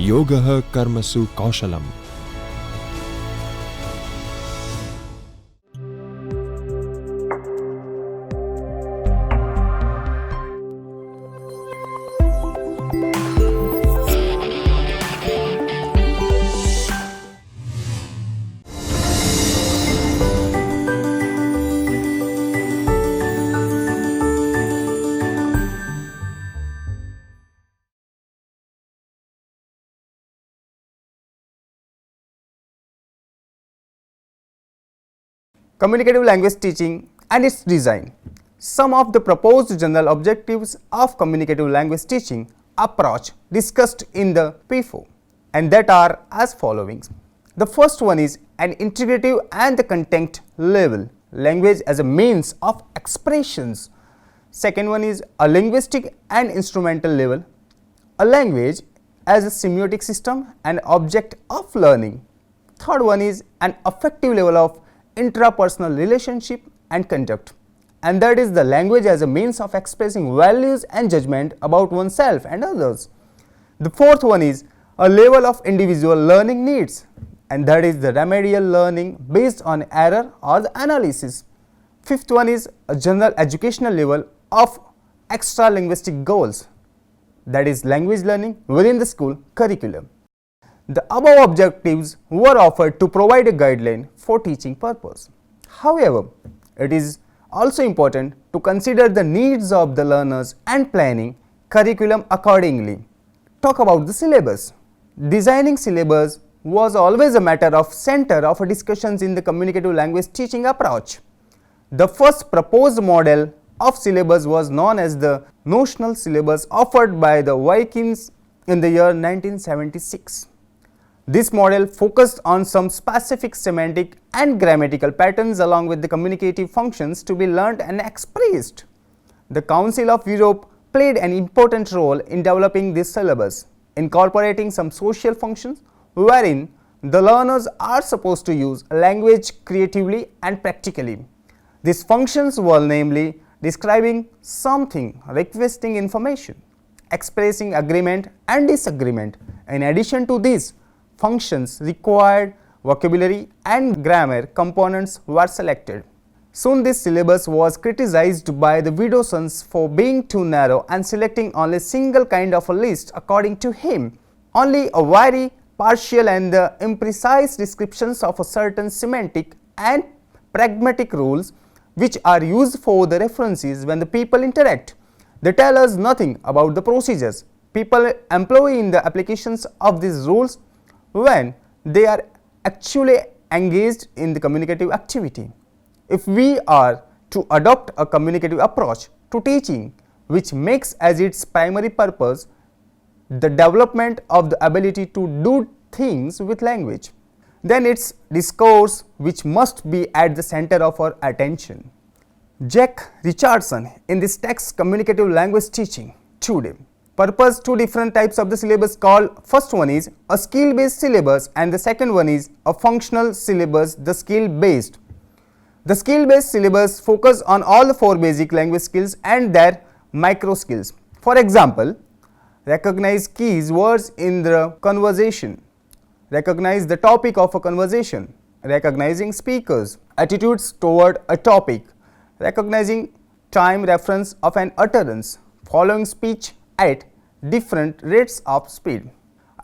Yogah Karmasu Kaushalam. Communicative language teaching and its design. Some of the proposed general objectives of communicative language teaching approach discussed in the P4, and that are as following. The first one is an integrative and the content level, language as a means of expressions. Second one is a linguistic and instrumental level, a language as a semiotic system and object of learning. Third one is an affective level of intrapersonal relationship and conduct, and that is the language as a means of expressing values and judgment about oneself and others. The fourth one is a level of individual learning needs, and that is the remedial learning based on error or the analysis. Fifth one is a general educational level of extra linguistic goals, that is language learning within the school curriculum. The above objectives were offered to provide a guideline for teaching purpose. However, it is also important to consider the needs of the learners and planning curriculum accordingly. Talk about the syllabus. Designing syllabus was always a matter of center of discussions in the communicative language teaching approach. The first proposed model of syllabus was known as the notional syllabus offered by the Vikings in the year 1976. This model focused on some specific semantic and grammatical patterns along with the communicative functions to be learned and expressed. The Council of Europe played an important role in developing this syllabus, incorporating some social functions wherein the learners are supposed to use language creatively and practically. These functions were namely describing something, requesting information, expressing agreement and disagreement. In addition to this, functions required vocabulary and grammar components were selected. Soon this syllabus was criticized by the Vidocens for being too narrow and selecting only single kind of a list according to him. Only a very partial and imprecise descriptions of a certain semantic and pragmatic rules which are used for the references when the people interact. They tell us nothing about the procedures people employ in the applications of these rules when they are actually engaged in the communicative activity. If we are to adopt a communicative approach to teaching which makes as its primary purpose the development of the ability to do things with language, then it's discourse which must be at the center of our attention. Jack Richardson in this text Communicative Language Teaching today purpose two different types of the syllabus called, first one is a skill based syllabus and the second one is a functional syllabus, the skill based. The skill based syllabus focus on all the four basic language skills and their micro skills. For example, recognize keys words in the conversation, recognize the topic of a conversation, recognizing speakers, attitudes toward a topic, recognizing time reference of an utterance, following speech at different rates of speed,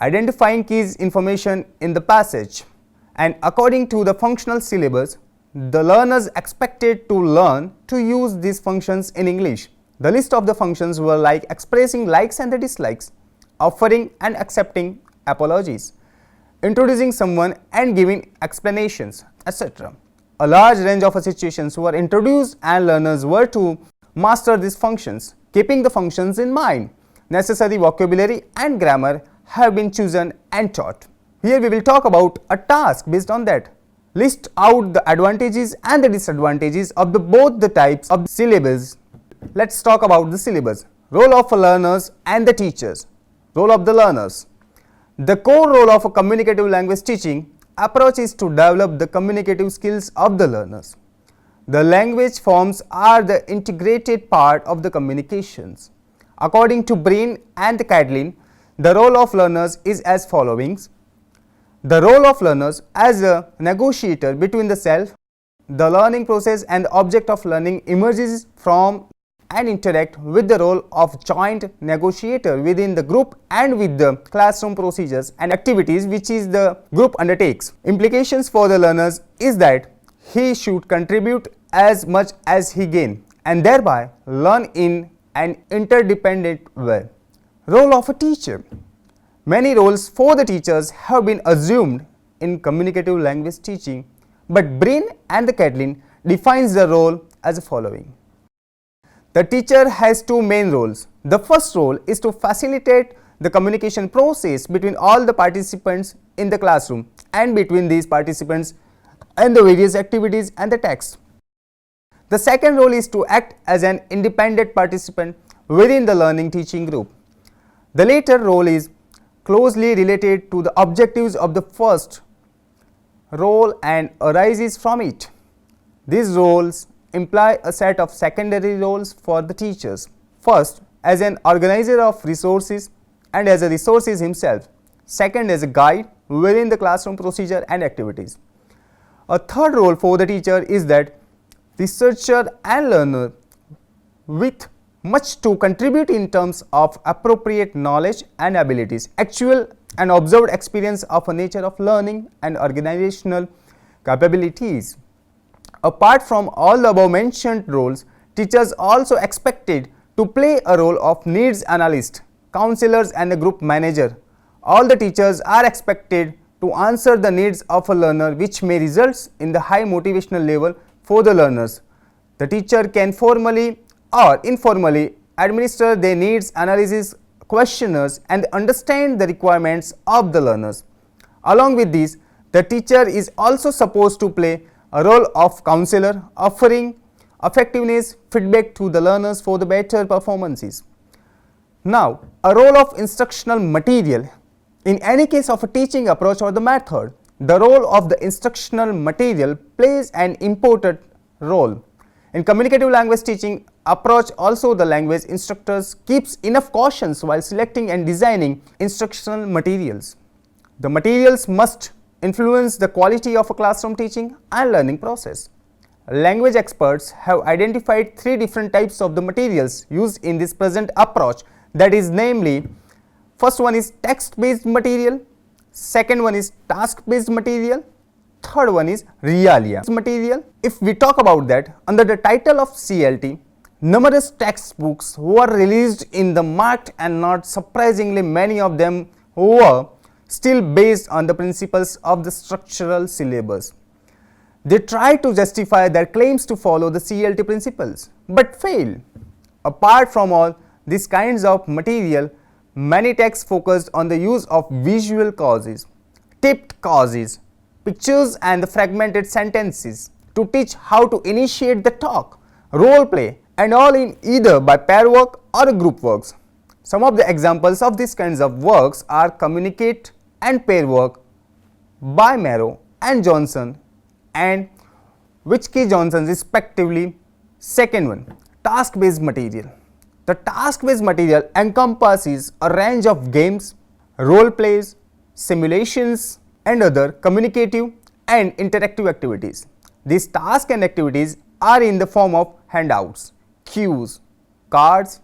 identifying keys information in the passage. And according to the functional syllabus, the learners expected to learn to use these functions in English. The list of the functions were like expressing likes and the dislikes, offering and accepting apologies, introducing someone and giving explanations, etc. A large range of situations were introduced and learners were to master these functions, keeping the functions in mind. Necessary vocabulary and grammar have been chosen and taught. Here we will talk about a task based on that. List out the advantages and the disadvantages of both the types of syllabus. Let's talk about the syllabus. Role of learners and the teachers. Role of the learners. The core role of a communicative language teaching approach is to develop the communicative skills of the learners. The language forms are the integrated part of the communications. According to Brain and Cadlin, the role of learners is as following. The role of learners as a negotiator between the self, the learning process and the object of learning emerges from and interact with the role of joint negotiator within the group and with the classroom procedures and activities which is the group undertakes. Implications for the learners is that he should contribute as much as he gain and thereby learn in an interdependent way. Role of a teacher. Many roles for the teachers have been assumed in communicative language teaching, but Brin and the Catlin defines the role as the following. The teacher has two main roles. The first role is to facilitate the communication process between all the participants in the classroom and between these participants and the various activities and the text. The second role is to act as an independent participant within the learning teaching group. The latter role is closely related to the objectives of the first role and arises from it. These roles imply a set of secondary roles for the teachers. First, as an organizer of resources and as a resources himself. Second, as a guide within the classroom procedure and activities. A third role for the teacher is that researcher and learner with much to contribute in terms of appropriate knowledge and abilities, actual and observed experience of a nature of learning and organizational capabilities. Apart from all the above mentioned roles, teachers also expected to play a role of needs analyst, counselors and a group manager. All the teachers are expected to answer the needs of a learner which may result in the high motivational level for the learners. The teacher can formally or informally administer their needs analysis questionnaires and understand the requirements of the learners. Along with this, the teacher is also supposed to play a role of counselor, offering effectiveness feedback to the learners for the better performances. Now, a role of instructional material. In any case of a teaching approach or the method, the role of the instructional material plays an important role. In communicative language teaching approach also, the language instructors keeps enough cautions while selecting and designing instructional materials. The materials must influence the quality of a classroom teaching and learning process. Language experts have identified three different types of the materials used in this present approach, that is namely, first one is text based material, second one is task based material, third one is realia material. If we talk about that, under the title of CLT, numerous textbooks were released in the market and not surprisingly many of them were still based on the principles of the structural syllabus. They try to justify their claims to follow the CLT principles, but fail. Apart from all these kinds of material, many texts focused on the use of visual causes, tipped causes, pictures and the fragmented sentences to teach how to initiate the talk, role play and all in either by pair work or group works. Some of the examples of these kinds of works are Communicate and Pair Work by Marrow and Johnson and Wichke Johnson respectively. Second one, task based material. The task based material encompasses a range of games, role plays, simulations and other communicative and interactive activities. These tasks and activities are in the form of handouts, cues, cards,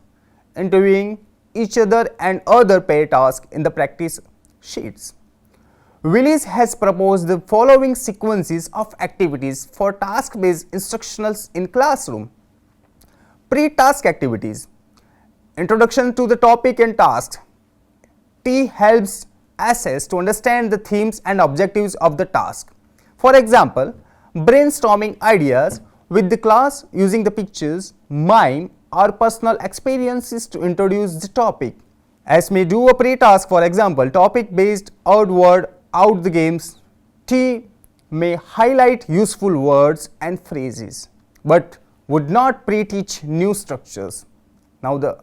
interviewing each other and other pair tasks in the practice sheets. Willis has proposed the following sequences of activities for task-based instructionals in classroom. Pre-task activities. Introduction to the topic and tasks. T helps assess to understand the themes and objectives of the task. For example, brainstorming ideas with the class using the pictures, mime or personal experiences to introduce the topic. As may do a pre-task, for example, topic-based outward out the games. T may highlight useful words and phrases, but would not pre-teach new structures. Now the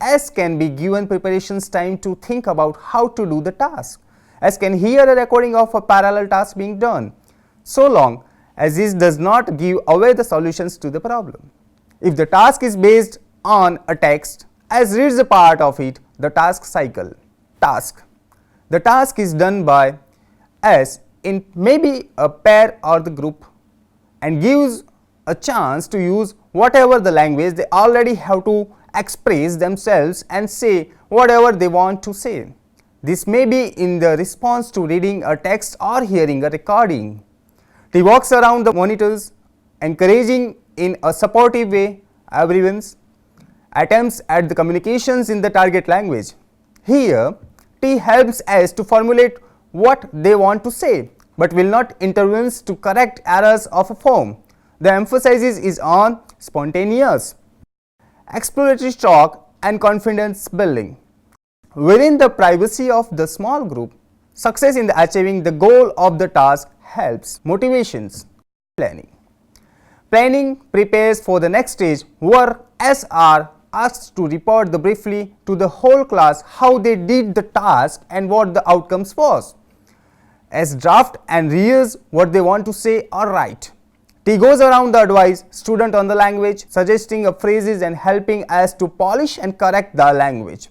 S can be given preparations time to think about how to do the task. S can hear a recording of a parallel task being done, so long as this does not give away the solutions to the problem. If the task is based on a text, S reads a part of it, the task cycle. task. The task is done by S in maybe a pair or the group and gives a chance to use whatever the language they already have to express themselves and say whatever they want to say. This may be in the response to reading a text or hearing a recording. He walks around the monitors, encouraging in a supportive way everyone's attempts at the communications in the target language. Here, T helps us to formulate what they want to say, but will not intervene to correct errors of a form. The emphasis is on spontaneous, exploratory talk and confidence building. Within the privacy of the small group, success in achieving the goal of the task helps motivations. Planning. Planning prepares for the next stage where S are asked to report briefly to the whole class how they did the task and what the outcomes was. S draft and rehearse what they want to say or write. T goes around the advice student on the language, suggesting phrases and helping us to polish and correct the language.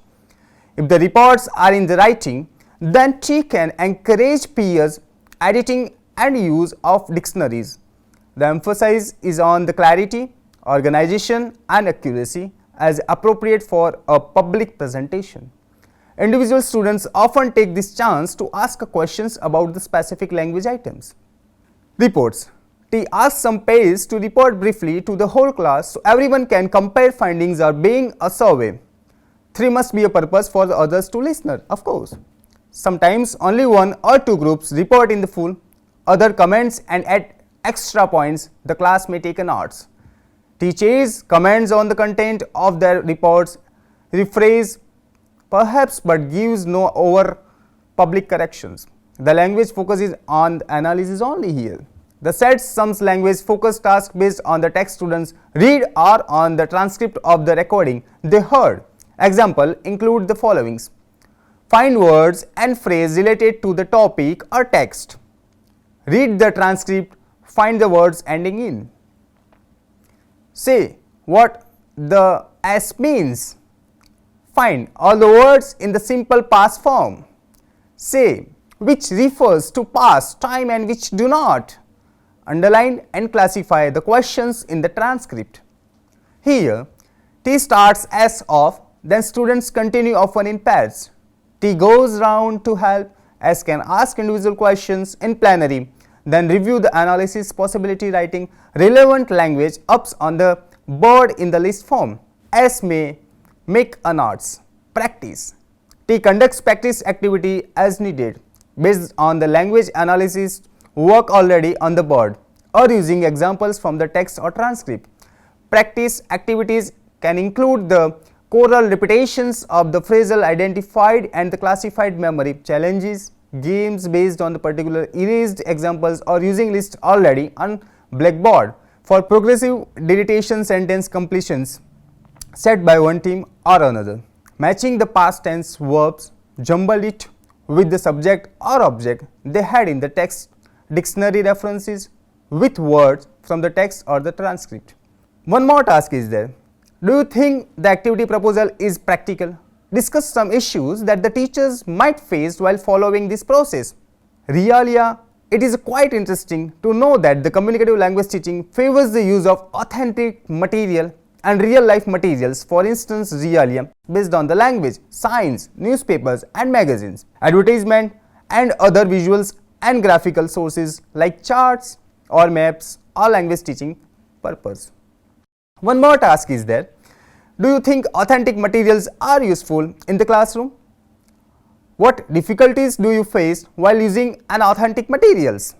If the reports are in the writing, then T can encourage peers editing and use of dictionaries. The emphasis is on the clarity, organization and accuracy as appropriate for a public presentation. Individual students often take this chance to ask questions about the specific language items. Reports. T asks some peers to report briefly to the whole class so everyone can compare findings or being a survey. 3 must be a purpose for the others to listen, of course. Sometimes only 1 or 2 groups report in the full, other comments and add extra points the class may take notes. Teachers comments on the content of their reports, rephrase perhaps but gives no over public corrections. The language focuses on the analysis only here. The sets some language focus task based on the text students read or on the transcript of the recording they heard. Example include the followings. Find words and phrase related to the topic or text. Read the transcript, find the words ending in. Say what the S means. Find all the words in the simple past form. Say which refers to past time and which do not. Underline and classify the questions in the transcript. Here, T starts S off, then students continue often in pairs. T goes round to help, S can ask individual questions in plenary, then review the analysis possibility writing relevant language ups on the board in the list form. S may make a notes. Practice. T conducts practice activity as needed based on the language analysis work already on the board or using examples from the text or transcript. Practice activities can include the choral repetitions of the phrasal identified and the classified memory challenges, games based on the particular erased examples or using list already on blackboard for progressive deletion sentence completions set by one team or another. Matching the past tense verbs, jumble it with the subject or object they had in the text, dictionary references with words from the text or the transcript. One more task is there. Do you think the activity proposal is practical? Discuss some issues that the teachers might face while following this process. Realia, it is quite interesting to know that the communicative language teaching favors the use of authentic material and real life materials, for instance realia based on the language, science, newspapers and magazines, advertisement and other visuals and graphical sources like charts or maps or language teaching purpose. One more task is there. Do you think authentic materials are useful in the classroom? What difficulties do you face while using authentic materials?